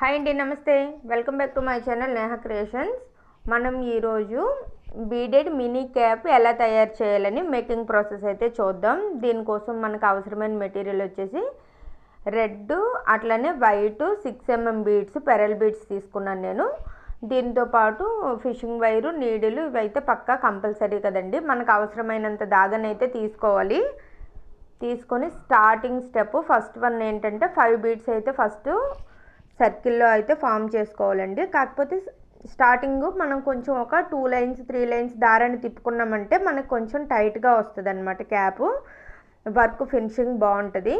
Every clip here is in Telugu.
హాయ్ అండి, నమస్తే. Welcome back to my channel Neha creations. మనం ఈరోజు బీడెడ్ మినీ క్యాప్ ఎలా తయారు చేయాలని మేకింగ్ ప్రాసెస్ అయితే చూద్దాం. దీనికోసం మనకు అవసరమైన మెటీరియల్ వచ్చేసి రెడ్, అట్లనే white 6mm beads, pearl beads తీసుకున్నాను నేను. దీంతో పాటు ఫిషింగ్ వైరు, నీడిలు ఇవైతే పక్కా కంపల్సరీ కదండి. మనకు అవసరమైనంత దాగనైతే తీసుకోవాలి. తీసుకొని స్టార్టింగ్ స్టెప్ ఫస్ట్ వన్ ఏంటంటే 5 బీడ్స్ అయితే ఫస్ట్ సర్కిల్లో అయితే ఫామ్ చేసుకోవాలండి. కాకపోతే స్టార్టింగ్ మనం కొంచెం ఒక 2 లైన్స్ 3 లైన్స్ దారాన్ని తిప్పుకున్నామంటే మనకు కొంచెం టైట్గా వస్తుంది అనమాట. క్యాప్ వర్క్ ఫినిషింగ్ బాగుంటుంది.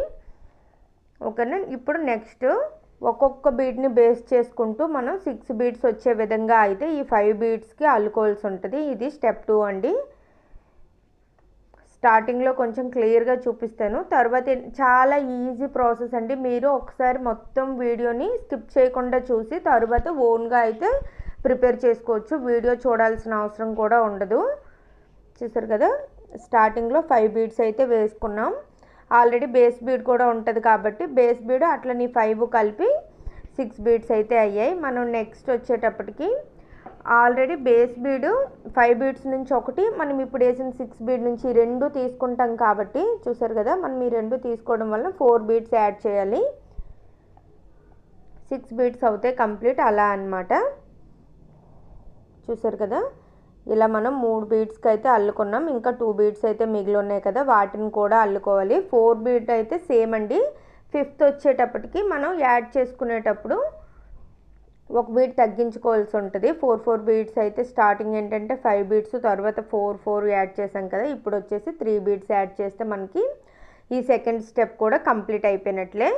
ఓకేనా. ఇప్పుడు నెక్స్ట్ ఒక్కొక్క బీడ్ని బేస్ చేసుకుంటూ మనం 6 బీడ్స్ వచ్చే విధంగా అయితే ఈ 5 బీడ్స్కి అల్లుకోవాల్సి ఉంటుంది. ఇది స్టెప్ 2 అండి. స్టార్టింగ్లో కొంచెం క్లియర్గా చూపిస్తాను. తర్వాత చాలా ఈజీ ప్రాసెస్ అండి. మీరు ఒకసారి మొత్తం వీడియోని స్కిప్ చేయకుండా చూసి తర్వాత ఓన్గా అయితే ప్రిపేర్ చేసుకోవచ్చు. వీడియో చూడాల్సిన అవసరం కూడా ఉండదు. చూసారు కదా, స్టార్టింగ్లో 5 బీడ్స్ అయితే వేసుకున్నాం. ఆల్రెడీ బేస్ బీడ్ కూడా ఉంటుంది కాబట్టి బేస్ బీడ్ అట్లని 5 కలిపి 6 బీడ్స్ అయితే అయ్యాయి. మనం నెక్స్ట్ వచ్చేటప్పటికి ఆల్రెడీ బేస్ బీడ్ 5 బీడ్స్ నుంచి ఒకటి, మనం ఇప్పుడు వేసిన 6 బీడ్ నుంచి 2 తీసుకుంటాం కాబట్టి చూసారు కదా, మనం ఈ 2 తీసుకోవడం వల్ల 4 బీడ్స్ యాడ్ చేయాలి. 6 బీడ్స్ అవుతాయి కంప్లీట్ అలా అన్నమాట. చూసారు కదా, ఇలా మనం 3 బీడ్స్కి అయితే అల్లుకున్నాం. ఇంకా 2 బీడ్స్ అయితే మిగిలి ఉన్నాయి కదా, వాటిని కూడా అల్లుకోవాలి. 4 బీడ్ అయితే సేమ్ అండి. 5th వచ్చేటప్పటికి మనం యాడ్ చేసుకునేటప్పుడు 1 బీడ్ తగ్గించుకోవాల్సి ఉంటుంది. 4 బీడ్స్ అయితే స్టార్టింగ్ ఏంటంటే 5 బీడ్స్, తర్వాత 4 యాడ్ చేసాం కదా. ఇప్పుడు వచ్చేసి 3 బీడ్స్ యాడ్ చేస్తే మనకి ఈ సెకండ్ స్టెప్ కూడా కంప్లీట్ అయిపోయినట్లే.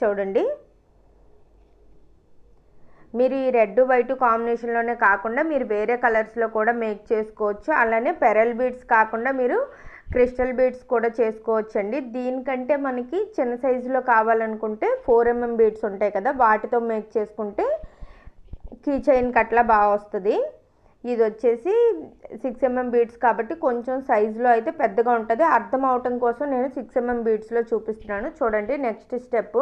చూడండి, మీరు ఈ రెడ్ వైట్ కాంబినేషన్లోనే కాకుండా మీరు వేరే కలర్స్లో కూడా మేక్ చేసుకోవచ్చు. అలానే పెరల్ బీడ్స్ కాకుండా మీరు క్రిస్టల్ బీడ్స్ కూడా చేసుకోవచ్చు అండి. దీనికంటే మనకి చిన్న సైజులో కావాలనుకుంటే 4mm బీడ్స్ ఉంటాయి కదా, వాటితో మేక్ చేసుకుంటే కీ చైన్కి అట్లా బాగా వస్తుంది. ఇది వచ్చేసి 6mm బీడ్స్ కాబట్టి కొంచెం సైజులో అయితే పెద్దగా ఉంటుంది. అర్థం అవటం కోసం నేను 6mm బీడ్స్లో చూపిస్తున్నాను. చూడండి, నెక్స్ట్ స్టెప్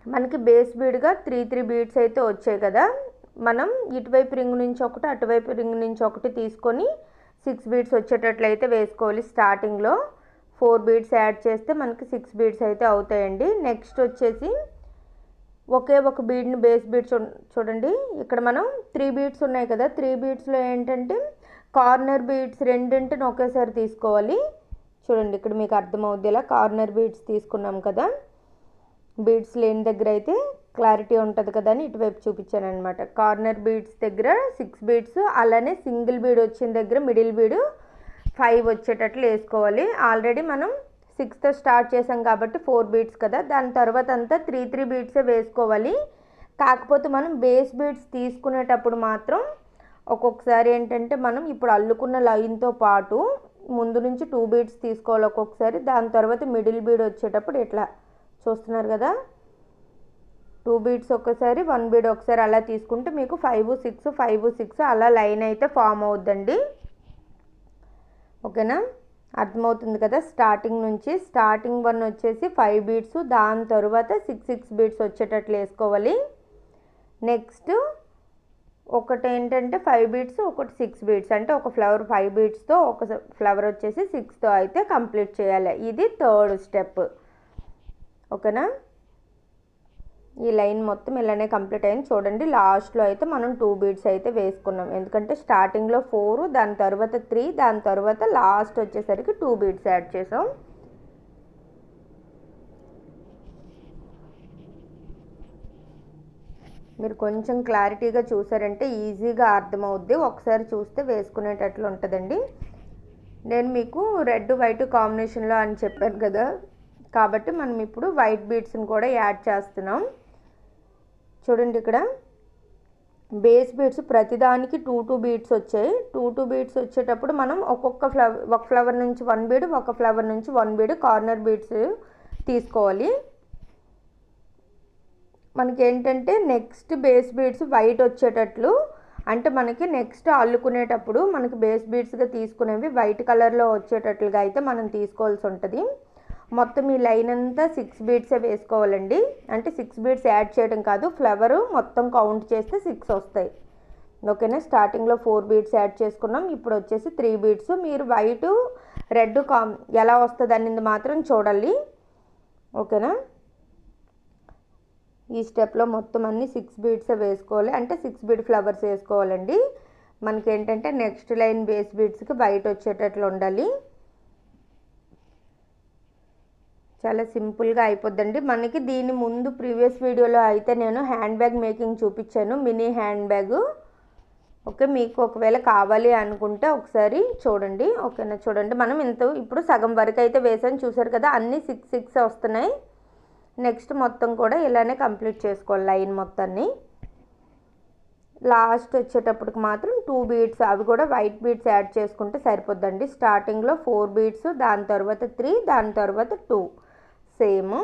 మనకి బేస్ బీడ్గా 3 బీడ్స్ అయితే వచ్చాయి కదా. మనం ఇటువైపు రింగ్ నుంచి ఒకటి, అటువైపు రింగ్ నుంచి ఒకటి తీసుకొని 6 బీడ్స్ వచ్చేటట్లయితే వేసుకోవాలి. స్టార్టింగ్లో 4 బీడ్స్ యాడ్ చేస్తే మనకి 6 బీడ్స్ అయితే అవుతాయండి. నెక్స్ట్ వచ్చేసి ఒకే ఒక బీడ్ని బేస్ బీడ్స్ చూడండి, ఇక్కడ మనం 3 బీడ్స్ ఉన్నాయి కదా, 3 బీడ్స్లో ఏంటంటే కార్నర్ బీడ్స్ రెండింటిని ఒకేసారి తీసుకోవాలి. చూడండి, ఇక్కడ మీకు అర్థమవుద్ది. ఇలా కార్నర్ బీడ్స్ తీసుకున్నాం కదా, బీడ్స్ లేని దగ్గర అయితే క్లారిటీ ఉంటుంది కదా అని ఇటువైపు చూపించాను అనమాట. కార్నర్ బీడ్స్ దగ్గర 6 బీడ్స్, అలానే సింగిల్ బీడ్ వచ్చిన దగ్గర మిడిల్ బీడ్ 5 వచ్చేటట్లు వేసుకోవాలి. ఆల్రెడీ మనం 6th స్టార్ట్ చేసాం కాబట్టి 4 బీడ్స్ కదా, దాని తర్వాత అంతా 3 బీడ్సే వేసుకోవాలి. కాకపోతే మనం బేస్ బీడ్స్ తీసుకునేటప్పుడు మాత్రం ఒక్కొక్కసారి ఏంటంటే మనం ఇప్పుడు అల్లుకున్న లైన్తో పాటు ముందు నుంచి 2 బీడ్స్ తీసుకోవాలి ఒక్కొక్కసారి. దాని తర్వాత మిడిల్ బీడ్ వచ్చేటప్పుడు ఇట్లా చూస్తున్నారు కదా, 2 బీడ్స్ ఒకసారి, 1 బీడ్ ఒకసారి అలా తీసుకుంటే మీకు 5 6 5 6 అలా లైన్ అయితే ఫామ్ అవుద్దండి. ఓకేనా, అర్థమవుతుంది కదా. స్టార్టింగ్ నుంచి స్టార్టింగ్ 1 వచ్చేసి 5 బీడ్స్, దాని తర్వాత 6 బీడ్స్ వచ్చేటట్లు వేసుకోవాలి. నెక్స్ట్ ఒకటి ఏంటంటే 5 బీడ్స్, ఒకటి 6 బీడ్స్, అంటే ఒక ఫ్లవర్ 5 బీడ్స్తో, ఒక ఫ్లవర్ వచ్చేసి 6తో అయితే కంప్లీట్ చేయాలి. ఇది 3rd స్టెప్. ఓకేనా, ఈ లైన్ మొత్తం ఇలానే కంప్లీట్ అయింది. చూడండి, లాస్ట్లో అయితే మనం 2 బీడ్స్ అయితే వేసుకున్నాం. ఎందుకంటే స్టార్టింగ్లో 4, దాని తర్వాత 3, దాని తర్వాత లాస్ట్ వచ్చేసరికి 2 బీడ్స్ యాడ్ చేసాం. మీరు కొంచెం క్లారిటీగా చూసారంటే ఈజీగా అర్థమవుద్ది. ఒకసారి చూస్తే వేసుకునేటట్లు ఉంటుందండి. నేను మీకు రెడ్ వైట్ కాంబినేషన్లో అని చెప్పాను కదా, కాబట్టి మనం ఇప్పుడు వైట్ బీడ్స్ని కూడా యాడ్ చేస్తున్నాం. చూడండి, ఇక్కడ బేస్ బీడ్స్ ప్రతిదానికి 2 బీడ్స్ వచ్చాయి. 2 బీడ్స్ వచ్చేటప్పుడు మనం ఒక ఫ్లవర్ నుంచి 1 బీడ్, ఒక ఫ్లవర్ నుంచి 1 బీడ్ కార్నర్ బీడ్స్ తీసుకోవాలి. మనకి ఏంటంటే నెక్స్ట్ బేస్ బీడ్స్ వైట్ వచ్చేటట్లు, అంటే మనకి నెక్స్ట్ అల్లుకునేటప్పుడు మనకి బేస్ బీడ్స్గా తీసుకునేవి వైట్ కలర్లో వచ్చేటట్లుగా అయితే మనం తీసుకోవాల్సి ఉంటుంది. మొత్తం ఈ లైన్ అంతా 6 బీడ్సే వేసుకోవాలండి. అంటే 6 బీడ్స్ యాడ్ చేయడం కాదు, ఫ్లవరు మొత్తం కౌంట్ చేస్తే 6 వస్తాయి. ఓకేనా. స్టార్టింగ్లో 4 బీడ్స్ యాడ్ చేసుకున్నాం, ఇప్పుడు వచ్చేసి 3 బీడ్స్. మీరు వైటు రెడ్ ఎలా వస్తుంది అనేది మాత్రం చూడాలి. ఓకేనా. ఈ స్టెప్లో మొత్తం అన్ని 6 బీడ్స్ వేసుకోవాలి, అంటే 6 బీడ్ ఫ్లవర్స్ వేసుకోవాలండి. మనకి ఏంటంటే నెక్స్ట్ లైన్ బేస్ బీడ్స్కి వైట్ వచ్చేటట్లు ఉండాలి. చాలా సింపుల్గా అయిపోద్దండి మనకి. దీని ముందు ప్రీవియస్ వీడియోలో అయితే నేను హ్యాండ్ బ్యాగ్ మేకింగ్ చూపించాను, మినీ హ్యాండ్ బ్యాగ్. ఓకే, మీకు ఒకవేళ కావాలి అనుకుంటే ఒకసారి చూడండి. ఓకేనా. చూడండి, మనం ఇప్పుడు సగం వరకు అయితే వేసాను, చూసారు కదా, అన్నీ 6 వస్తున్నాయి. నెక్స్ట్ మొత్తం కూడా ఇలానే కంప్లీట్ చేసుకోవాలి లైన్ మొత్తాన్ని. లాస్ట్ వచ్చేటప్పటికి మాత్రం 2 బీడ్స్, అవి కూడా వైట్ బీడ్స్ యాడ్ చేసుకుంటే సరిపోద్దండి. స్టార్టింగ్లో 4 బీడ్స్, దాని తర్వాత 3, దాని తర్వాత 2 సేమ్.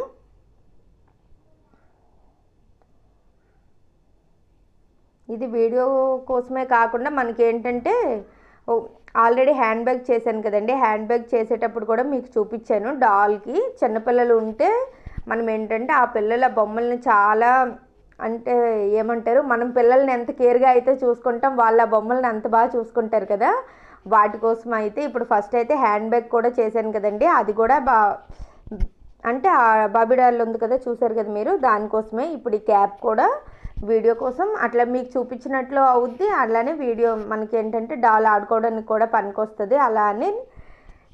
ఇది వీడియో కోసమే కాకుండా మనకి ఏంటంటే ఆల్రెడీ హ్యాండ్ బ్యాగ్ చేశాను కదండి, హ్యాండ్ బ్యాగ్ చేసేటప్పుడు కూడా మీకు చూపించాను. డాల్కి చిన్నపిల్లలు ఉంటే మనం ఏంటంటే ఆ పిల్లల బొమ్మల్ని చాలా, అంటే ఏమంటారు, మనం పిల్లల్ని ఎంత కేర్గా అయితే చూసుకుంటాం, వాళ్ళ బొమ్మల్ని అంత బాగా చూసుకుంటారు కదా. వాటి కోసం అయితే ఇప్పుడు ఫస్ట్ అయితే హ్యాండ్ బ్యాగ్ కూడా చేశాను కదండి, అది కూడా అంటే ఆ బాబీ డాల్ ఉంది కదా, చూసారు కదా మీరు, దానికోసమే. ఇప్పుడు ఈ క్యాప్ కూడా వీడియో కోసం అట్లా మీకు చూపించినట్లు అవుద్ది. అలానే వీడియో మనకి ఏంటంటే డాల్ ఆడుకోవడానికి కూడా పనికొస్తుంది, అలా అని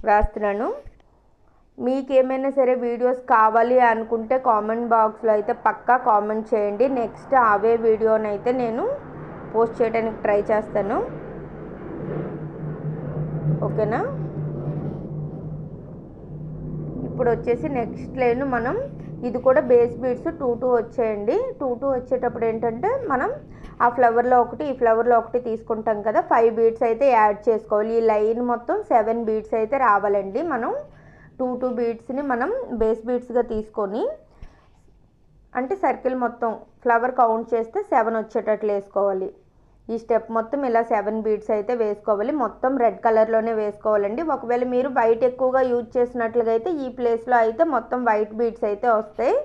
వేస్తున్నాను. మీకు ఏమైనా సరే వీడియోస్ కావాలి అనుకుంటే కామెంట్ బాక్స్లో అయితే పక్కా కామెంట్ చేయండి. నెక్స్ట్ అవే వీడియోనైతే నేను పోస్ట్ చేయడానికి ట్రై చేస్తాను. ఓకేనా. ఇప్పుడు వచ్చేసి నెక్స్ట్ లైన్ మనం ఇది కూడా బేస్ బీడ్స్ 2 వచ్చాయండి. 2 వచ్చేటప్పుడు ఏంటంటే మనం ఆ ఫ్లవర్లో ఒకటి, ఈ ఫ్లవర్లో ఒకటి తీసుకుంటాం కదా, 5 బీడ్స్ అయితే యాడ్ చేసుకోవాలి. ఈ లైన్ మొత్తం 7 బీడ్స్ అయితే రావాలండి. మనం 2 బీడ్స్ని మనం బేస్ బీడ్స్గా తీసుకొని, అంటే సర్కిల్ మొత్తం ఫ్లవర్ కౌంట్ చేస్తే 7 వచ్చేటట్లు వేసుకోవాలి. ఈ స్టెప్ మొత్తం ఇలా 7 బీడ్స్ అయితే వేసుకోవాలి. మొత్తం రెడ్ కలర్లోనే వేసుకోవాలండి. ఒకవేళ మీరు వైట్ ఎక్కువగా యూజ్ చేసినట్లుగా అయితే ఈ ప్లేస్లో అయితే మొత్తం వైట్ బీడ్స్ అయితే వస్తాయి.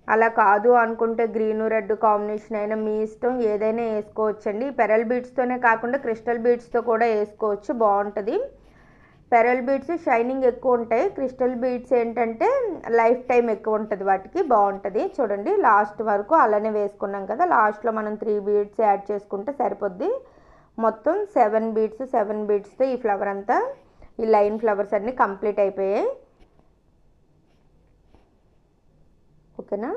అలా కాదు అనుకుంటే గ్రీను రెడ్ కాంబినేషన్ అయినా మీ ఇష్టం, ఏదైనా వేసుకోవచ్చండి. పెరల్ బీడ్స్తోనే కాకుండా క్రిస్టల్ బీడ్స్తో కూడా వేసుకోవచ్చు, బాగుంటుంది. పెరల్ బీడ్స్ షైనింగ్ ఎక్కువ ఉంటాయి, క్రిస్టల్ బీడ్స్ ఏంటంటే లైఫ్ టైం ఎక్కువ ఉంటుంది, వాటికి బాగుంటుంది. చూడండి, లాస్ట్ వరకు అలానే వేసుకున్నాం కదా, లాస్ట్లో మనం 3 బీడ్స్ యాడ్ చేసుకుంటే సరిపోద్ది. మొత్తం 7 బీడ్స్, 7 బీడ్స్తో ఈ ఫ్లవర్ అంతా, ఈ లైన్ ఫ్లవర్స్ అన్నీ కంప్లీట్ అయిపోయాయి. ఓకేనా.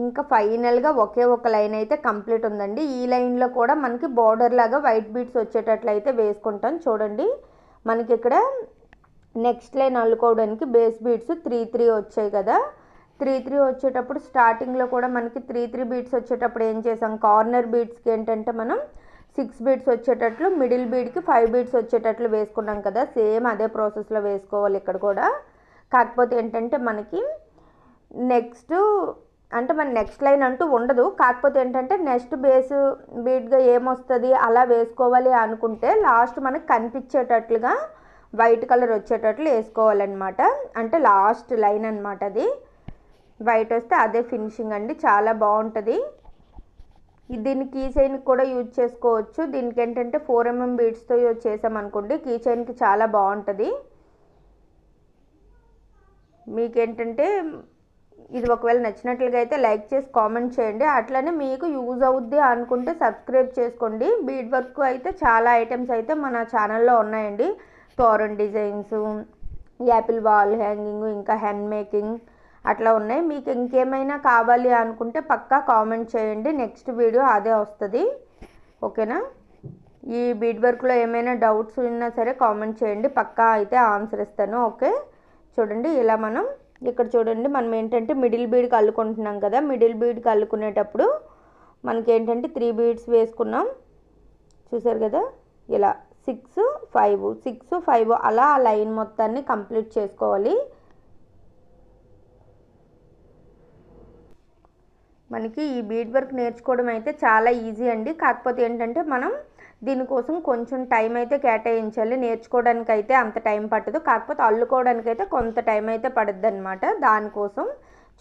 ఇంకా ఫైనల్గా ఒకే ఒక లైన్ అయితే కంప్లీట్ ఉందండి. ఈ లైన్లో కూడా మనకి బార్డర్ లాగా వైట్ బీడ్స్ వచ్చేటట్లు అయితే వేసుకుంటాం. చూడండి, మనకి ఇక్కడ నెక్స్ట్ లైన్ అల్లుకోవడానికి బేస్ బీడ్స్ 3 వచ్చాయి కదా. 3 వచ్చేటప్పుడు స్టార్టింగ్లో కూడా మనకి 3 బీడ్స్ వచ్చేటప్పుడు ఏం చేసాం, కార్నర్ బీడ్స్కి ఏంటంటే మనం 6 బీడ్స్ వచ్చేటట్లు, మిడిల్ బీడ్కి 5 బీడ్స్ వచ్చేటట్లు వేసుకున్నాం కదా. సేమ్ అదే ప్రాసెస్లో వేసుకోవాలి ఇక్కడ కూడా. కాకపోతే ఏంటంటే మనకి నెక్స్ట్, అంటే మన నెక్స్ట్ లైన్ అంటూ ఉండదు, కాకపోతే ఏంటంటే నెక్స్ట్ బేస్ బీడ్గా ఏమొస్తుంది అలా వేసుకోవాలి అనుకుంటే లాస్ట్ మనకు కనిపించేటట్లుగా వైట్ కలర్ వచ్చేటట్లు వేసుకోవాలన్నమాట. అంటే లాస్ట్ లైన్ అనమాట, అది వైట్ వస్తే అదే ఫినిషింగ్ అండి, చాలా బాగుంటుంది. దీన్ని కీ చైన్కి కూడా యూజ్ చేసుకోవచ్చు. దీనికి ఏంటంటే 4mm బీడ్స్తో యూజ్ చేసామనుకోండి, కీ చైన్కి చాలా బాగుంటుంది. మీకేంటంటే ఇది ఒకవేళ నచ్చినట్లుగా అయితే లైక్ చేసి కామెంట్ చేయండి. అట్లనే మీకు యూజ్ అవుద్ది అనుకుంటే సబ్స్క్రైబ్ చేసుకోండి. బీడ్ వర్క్ అయితే చాలా ఐటమ్స్ అయితే మన ఛానల్లో ఉన్నాయండి. Toran designs, Apple wall hanging, ఇంకా హ్యాండ్ మేకింగ్ అట్లా ఉన్నాయి. మీకు ఇంకేమైనా కావాలి అనుకుంటే పక్కా కామెంట్ చేయండి, నెక్స్ట్ వీడియో అదే వస్తుంది. ఓకేనా. ఈ బీడ్ వర్క్లో ఏమైనా డౌట్స్ ఉన్నా సరే కామెంట్ చేయండి, పక్కా అయితే ఆన్సర్ ఇస్తాను. ఓకే. చూడండి, ఇలా మనం ఇక్కడ చూడండి, మనం ఏంటంటే మిడిల్ బీడ్కి అల్లుకుంటున్నాం కదా. మిడిల్ బీడ్కి అల్లుకునేటప్పుడు మనకి ఏంటంటే 3 బీడ్స్ వేసుకున్నాం, చూసారు కదా. ఇలా 6, 5, 6, 5 అలా ఆ లైన్ మొత్తాన్ని కంప్లీట్ చేసుకోవాలి. మనకి ఈ బీడ్ వర్క్ నేర్చుకోవడం అయితే చాలా ఈజీ అండి. కాకపోతే ఏంటంటే మనం దీనికోసం కొంచెం టైం అయితే కేటాయించాలి. నేర్చుకోవడానికి అయితే అంత టైం పట్టదు, కాకపోతే అల్లుకోవడానికి అయితే కొంత టైం అయితే పడుద్ది అనమాట. దానికోసం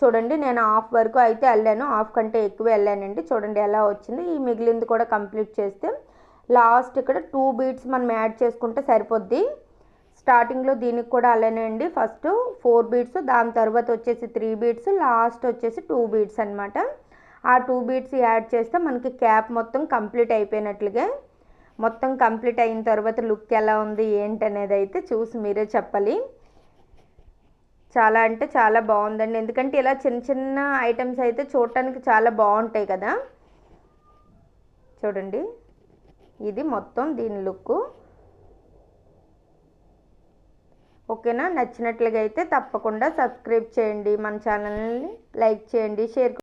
చూడండి నేను హాఫ్ వరకు అయితే వెళ్ళాను, హాఫ్ కంటే ఎక్కువ వెళ్ళానండి. చూడండి ఎలా వచ్చింది. ఈ మిగిలింది కూడా కంప్లీట్ చేస్తే లాస్ట్ ఇక్కడ 2 బీడ్స్ మనం యాడ్ చేసుకుంటే సరిపోద్ది. స్టార్టింగ్లో దీనికి కూడా అలానే అండి, ఫస్ట్ 4 బీడ్స్, దాని తర్వాత వచ్చేసి 3 బీడ్స్, లాస్ట్ వచ్చేసి 2 బీడ్స్ అనమాట. ఆ 2 బీడ్స్ యాడ్ చేస్తే మనకి క్యాప్ మొత్తం కంప్లీట్ అయిపోయినట్లుగా. మొత్తం కంప్లీట్ అయిన తర్వాత లుక్ ఎలా ఉంది ఏంటనేది అయితే చూసి మీరే చెప్పాలి. చాలా అంటే చాలా బాగుందండి, ఎందుకంటే ఇలా చిన్న చిన్న ఐటమ్స్ అయితే చూడటానికి చాలా బాగుంటాయి కదా. చూడండి ఇది మొత్తం దీని లుక్. ఓకేనా, నచ్చినట్లుగా అయితే తప్పకుండా సబ్స్క్రైబ్ చేయండి, మన ఛానల్ని లైక్ చేయండి, షేర్